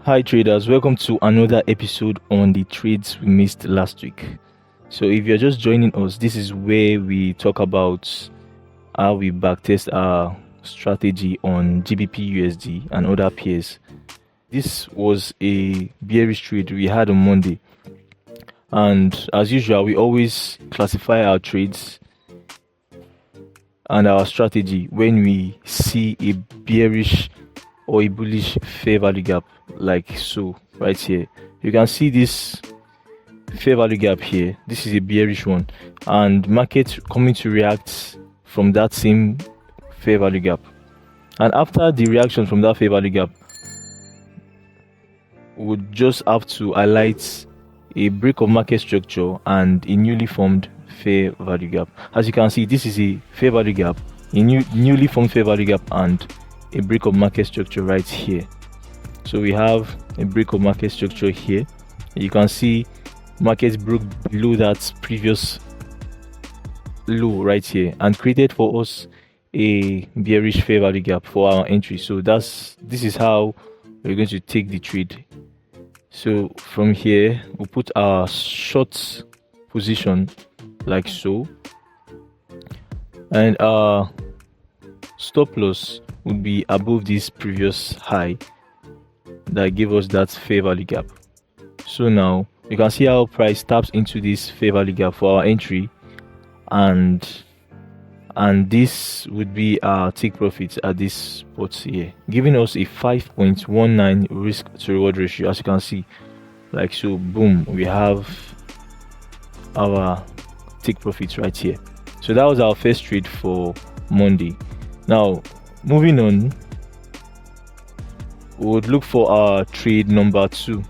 Hi traders, welcome to another episode on the trades we missed last week. So if you're just joining us, this is where we talk about how we backtest our strategy on Gbpusd and other pairs. This was a bearish trade we had on Monday, and as usual we always classify our trades and our strategy when we see a bearish or a bullish fair value gap, like so right here. You can see this fair value gap here. This is a bearish one, and market coming to react from that same fair value gap. And after the reaction from that fair value gap, we would just have to highlight a break of market structure and a newly formed fair value gap. As you can see, this is a fair value gap, a newly formed fair value gap, and a break of market structure right here. So we have a break of market structure here. You can see market broke below that previous low right here and created for us a bearish fair value gap for our entry. So this is how we're going to take the trade. So from here we'll put our short position like so, and our stop loss would be above this previous high that gave us that fair value gap. So now you can see how price taps into this fair value gap for our entry, and this would be our take profit at this spot here, giving us a 5.19 risk to reward ratio. As you can see, like so, boom, we have our take profits right here. So that was our first trade for Monday. Now moving on, we would look for our trade number 2.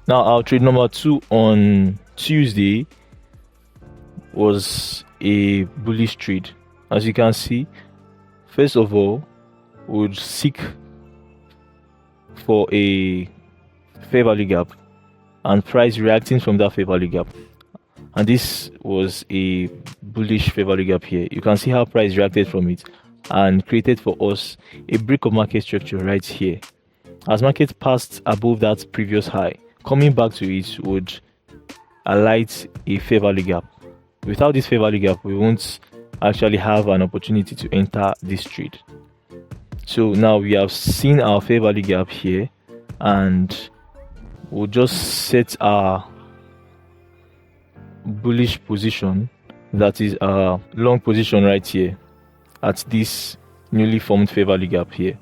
Now our trade number 2 on Tuesday was a bullish trade. As you can see, first of all, we would seek for a fair value gap and price reacting from that fair value gap, and this was a bullish fair value gap here. You can see how price reacted from it and created for us a break of market structure right here. As market passed above that previous high, coming back to it would highlight a fair value gap. Without this fair value gap, we won't actually have an opportunity to enter this trade. So now we have seen our fair value gap here, and we'll just set our bullish position, that is a long position right here at this newly formed fair value gap here,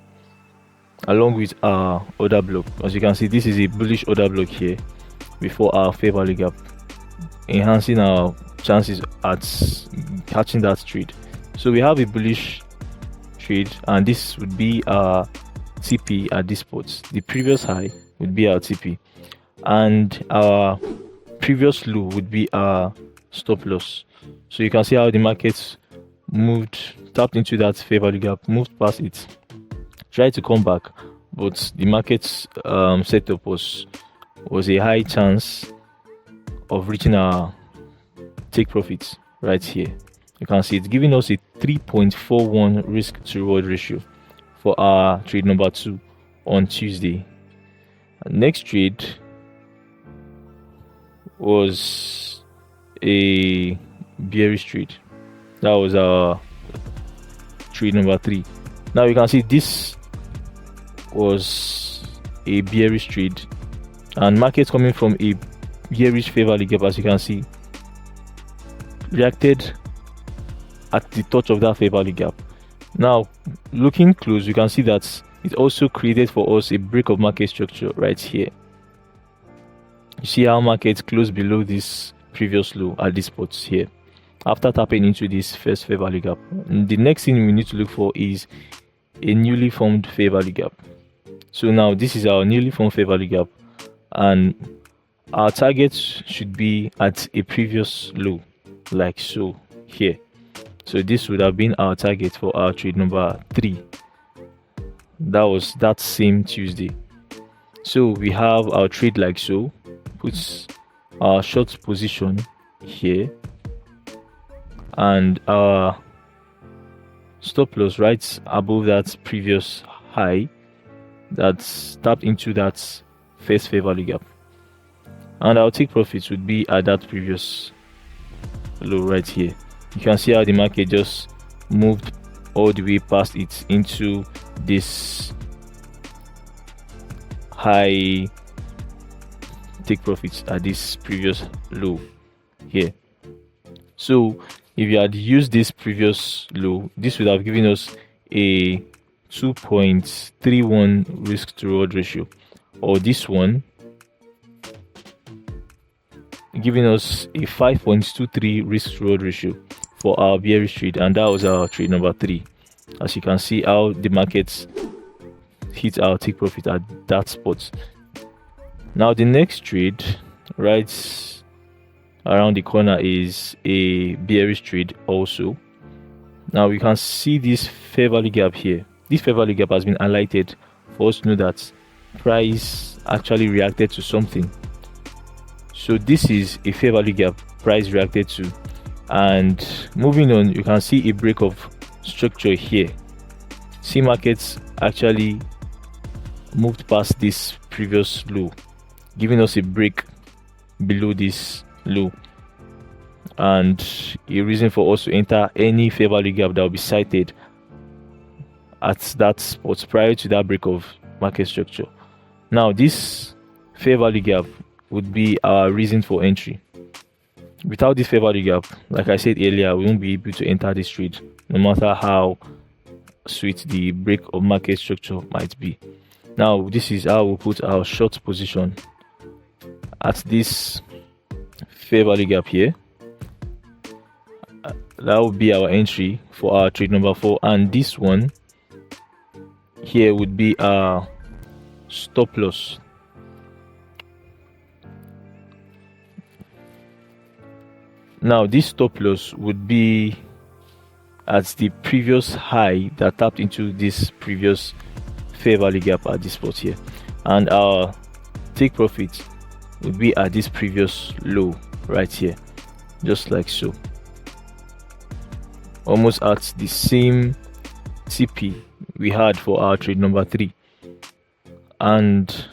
along with our order block. As you can see, this is a bullish order block here before our fair value gap, enhancing our chances at catching that trade. So we have a bullish trade, and this would be our TP at this spot. The previous high would be our TP, and our previous low would be our stop loss. So you can see how the market tapped into that fair value gap, moved past it, tried to come back, but the market's setup was a high chance of reaching our take profits right here. You can see it's giving us a 3.41 risk to reward ratio for our trade number 2 on Tuesday. Next trade was a bearish trade. That was our trade number 3. Now you can see this was a bearish trade, and market coming from a bearish fair value gap, as you can see, reacted at the touch of that fair value gap. Now looking close, you can see that it also created for us a break of market structure right here. You see how market closed below this previous low at this spot here after tapping into this first fair value gap. And the next thing we need to look for is a newly formed fair value gap. So now this is our newly formed fair value gap, and our target should be at a previous low, like so here. So this would have been our target for our trade number 3. That was that same Tuesday. So we have our trade like so, puts our short position here, and our stop loss right above that previous high that's tapped into that first fair value gap, and our take profits would be at that previous low right here. You can see how the market just moved all the way past it into this high take profits at this previous low here. So if you had used this previous low, this would have given us a 2.31 risk to reward ratio, or this one giving us a 5.23 risk to reward ratio for our bearish trade, and that was our trade number 3. As you can see how the markets hit our take profit at that spot. Now the next trade right around the corner is a bearish trade also. Now we can see this fair value gap here. This fair value gap has been highlighted for us to know that price actually reacted to something. So this is a fair value gap price reacted to, and moving on, you can see a break of structure here. See, markets actually moved past this previous low, giving us a break below this low, and a reason for us to enter any fair value gap that will be cited at that spot prior to that break of market structure. Now this fair value gap would be our reason for entry. Without this fair value gap, like I said earlier, we won't be able to enter this trade no matter how sweet the break of market structure might be. Now this is how we'll put our short position at this fair value gap here. That would be our entry for our trade number 4, and this one here would be our stop loss. Now this stop loss would be at the previous high that tapped into this previous fair value gap at this spot here, and our take profit would be at this previous low right here, just like so, almost at the same TP we had for our trade number 3, and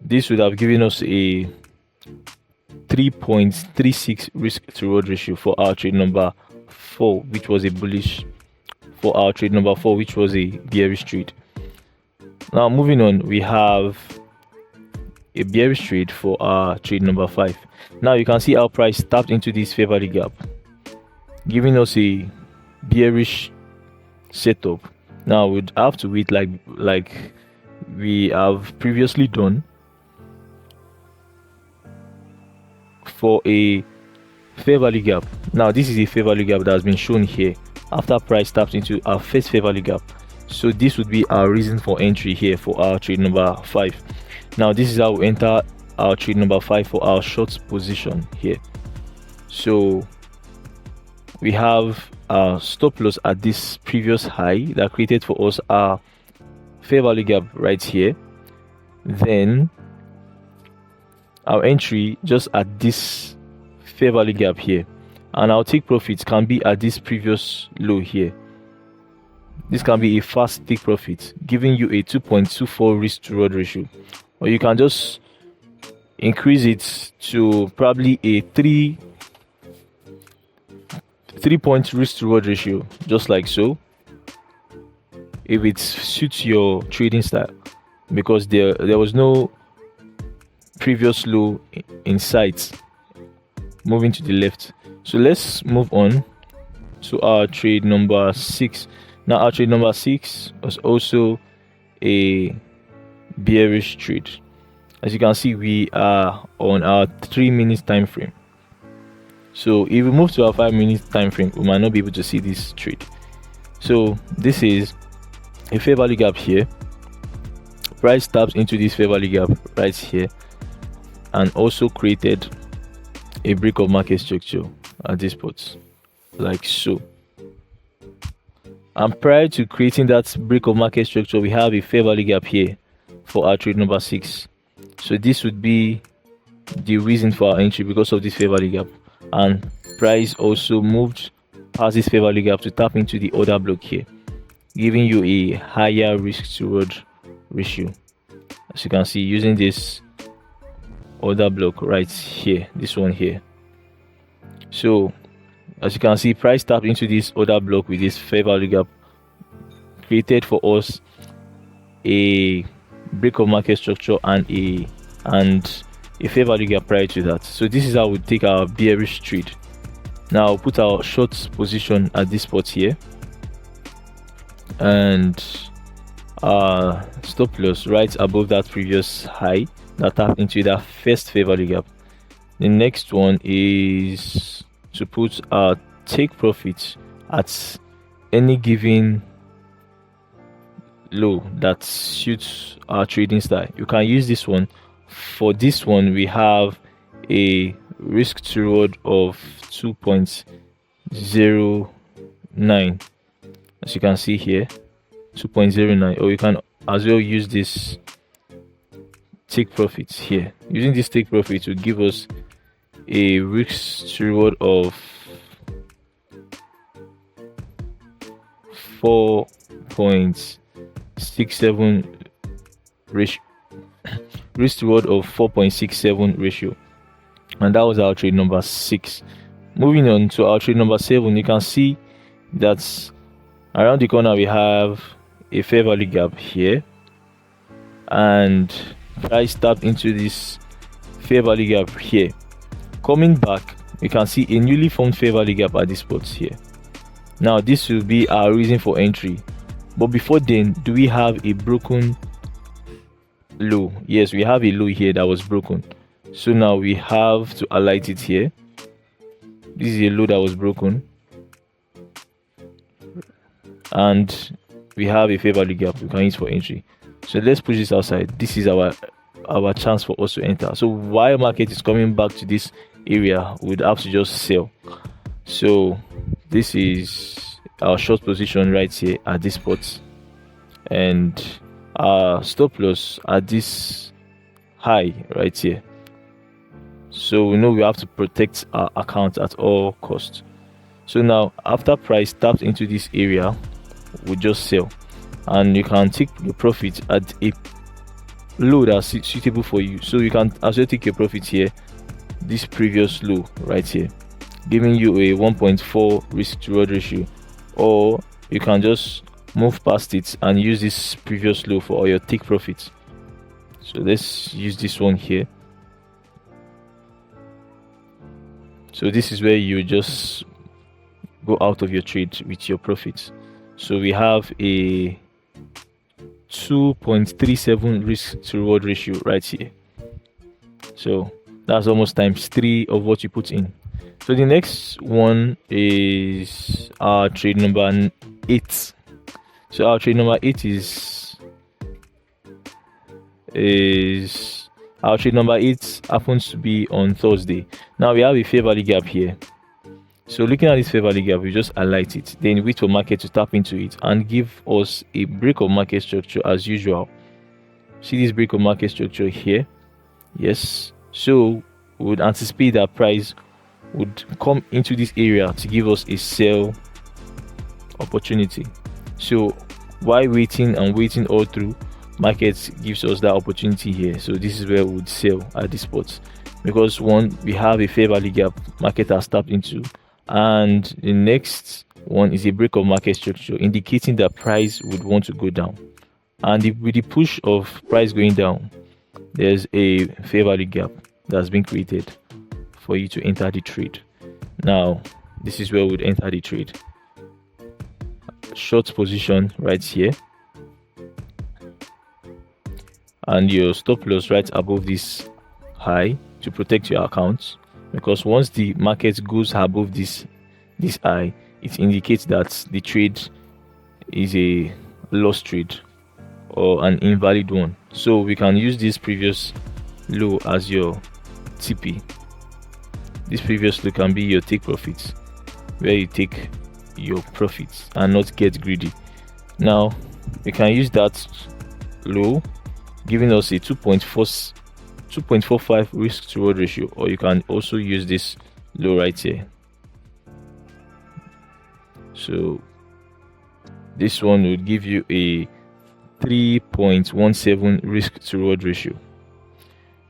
this would have given us a 3.36 risk to reward ratio for our trade number 4, which was a bullish, for our trade number 4, which was a bearish trade. Now moving on, we have a bearish trade for our trade number 5. Now you can see our price tapped into this fair value gap, giving us a bearish setup. Now we'd have to wait like we have previously done for a fair value gap. Now this is a fair value gap that has been shown here after price tapped into our first fair value gap. So this would be our reason for entry here for our trade number 5. Now this is how we enter our trade number 5 for our short position here. So we have our stop loss at this previous high that created for us our fair value gap right here, then our entry just at this fair value gap here, and our take profits can be at this previous low here. This can be a fast take profit, giving you a 2.24 risk to reward ratio, or you can just increase it to probably a 3 point risk to reward ratio, just like so, if it suits your trading style, because there was no previous low in sight moving to the left. So let's move on to our trade number 6. Now our trade number 6 was also a bearish trade. As you can see, we are on our 3-minute time frame. So if we move to our 5-minute time frame, we might not be able to see this trade. So this is a fair value gap here. Price taps into this fair value gap right here, and also created a break of market structure at this spot, like so. And prior to creating that break of market structure, we have a fair value gap here for our trade number 6. So this would be the reason for our entry because of this fair value gap, and price also moved past this fair value gap to tap into the order block here, giving you a higher risk to reward ratio, as you can see, using this order block right here, this one here. So as you can see, price tapped into this order block with this fair value gap, created for us a break of market structure and a fair value gap prior to that. So this is how we take our bearish trade. Now put our short position at this spot here, and stop loss right above that previous high that tapped into that first fair value gap. The next one is to put our take profit at any given low that suits our trading style. You can use this one. For this one, we have a risk to reward of 2.09, as you can see here, 2.09. Or you can as well use this take profits here. Using this take profit will give us a risk to reward of 4.67 ratio, risk to reward of 4.67 ratio, and that was our trade number 6. Moving on to our trade number 7, you can see that around the corner we have a fair value gap here, and price tapped into this fair value gap here. Coming back, we can see a newly formed fair value gap at this spot here. Now this will be our reason for entry, but before then, do we have a broken low? Yes, we have a low here that was broken, so now we have to highlight it here. This is a low that was broken, and we have a fair value gap we can use for entry. So let's push this outside. This is our chance for us to enter. So while market is coming back to this area, we'd have to just sell. So this is our short position right here at this spot, and our stop loss at this high right here. So we know we have to protect our account at all costs. So now after price tapped into this area, we just sell, and you can take your profit at a low that's suitable for you. So you can as well take your profit here, this previous low right here, giving you a 1.4 risk to reward ratio, or you can just move past it and use this previous low for all your take profits. So let's use this one here. So this is where you just go out of your trade with your profits. So we have a 2.37 risk to reward ratio right here. So that's almost times 3 of what you put in. So the next one is our trade number 8. So our trade number 8 is our trade number 8 happens to be on Thursday. Now we have a fair value gap here. So looking at this fair value gap, we just highlight it, then wait for market to tap into it and give us a break of market structure as usual. See this break of market structure here? Yes. So we would anticipate that price would come into this area to give us a sell opportunity. So while waiting all through, market gives us that opportunity here. So this is where we would sell at this spot, because one, we have a fair value gap market has tapped into, and the next one is a break of market structure indicating that price would want to go down, and with the push of price going down, there's a fair value gap that's been created for you to enter the trade. Now this is where we would enter the trade. Short position right here, and your stop loss right above this high to protect your account, because once the market goes above this high, it indicates that the trade is a lost trade or an invalid one. So we can use this previous low as your TP. This previous low can be your take profits, where you take your profits and not get greedy. Now we can use that low, giving us a 2.4 2.45 risk to reward ratio, or you can also use this low right here. So this one would give you a 3.17 risk to reward ratio.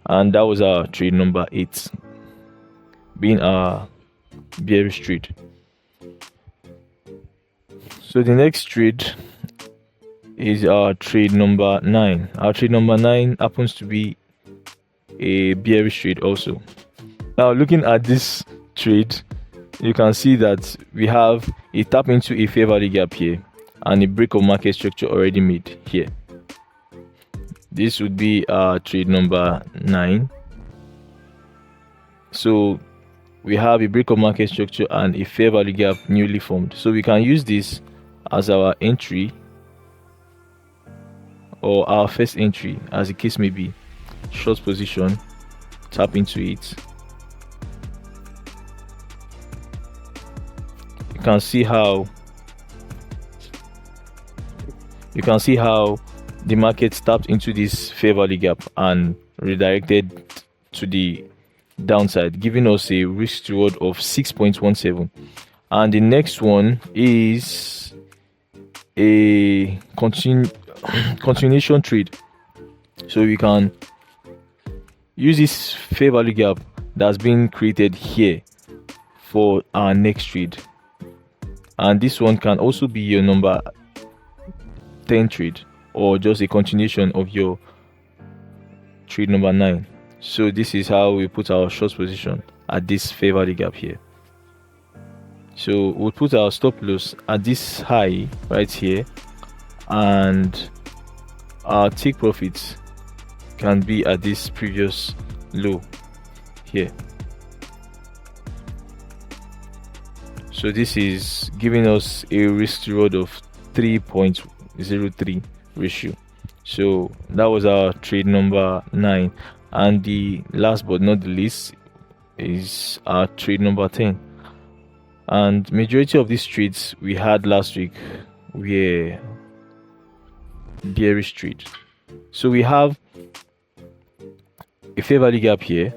And that was our trade number 8, being our bearish trade. So the next trade is our trade number 9. Our trade number 9 happens to be a bearish trade also. Now looking at this trade, you can see that we have a tap into a fair value gap here and a break of market structure already made here. This would be our trade number 9. So we have a break of market structure and a fair value gap newly formed. So we can use this as our entry, or our first entry, as the case may be. Short position, tap into it. You can see how the market tapped into this fair value gap and redirected to the downside, giving us a risk reward of 6.17. And the next one is a continuation trade. So we can use this fair value gap that's been created here for our next trade, and this one can also be your number 10 trade, or just a continuation of your trade number 9. So this is how we put our short position at this fair value gap here. So we'll put our stop loss at this high right here, and our take profits can be at this previous low here. So this is giving us a risk to reward of 3.03 ratio. So that was our trade number 9, and the last but not the least is our trade number 10. And majority of these trades we had last week were bearish trades. So we have a fair value gap here.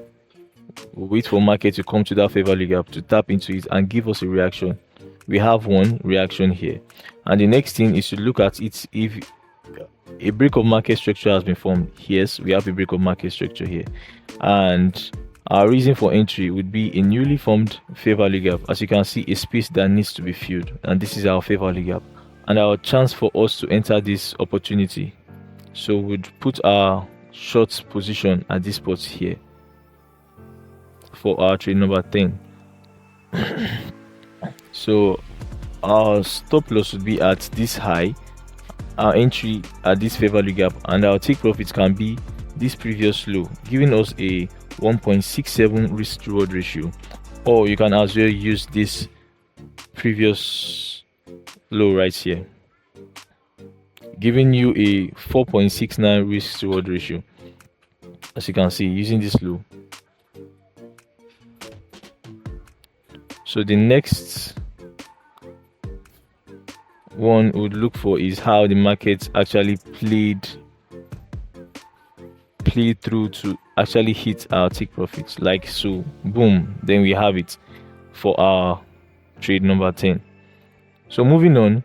We'll wait for market to come to that fair value gap to tap into it and give us a reaction. We have one reaction here, and the next thing is to look at it. If a break of market structure has been formed, yes, we have a break of market structure here, and our reason for entry would be a newly formed fair value gap. As you can see, a space that needs to be filled, and this is our fair value gap and our chance for us to enter this opportunity. So we'd put our short position at this spot here for our trade number 10. So our stop loss would be at this high, our entry at this fair value gap, and our take profits can be this previous low, giving us a 1.67 risk to reward ratio. Or you can as well use this previous low right here, giving you a 4.69 risk to reward ratio, as you can see, using this low. So the next one would look for is how the market actually played through to actually hit our take profits, like so. Boom, then we have it for our trade number 10. So moving on,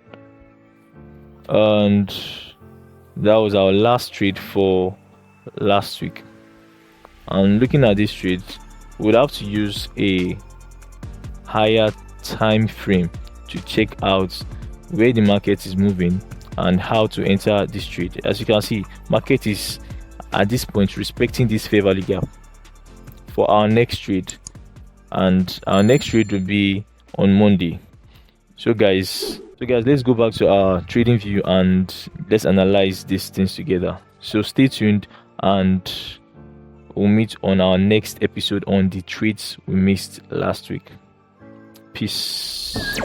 and that was our last trade for last week. And looking at this trade, we would have to use a higher time frame to check out where the market is moving and how to enter this trade. As you can see, market is at this point respecting this fair value gap for our next trade, and our next trade will be on Monday. So guys, let's go back to our trading view and let's analyze these things together. So stay tuned, and we'll meet on our next episode on the trades we missed last week. Peace.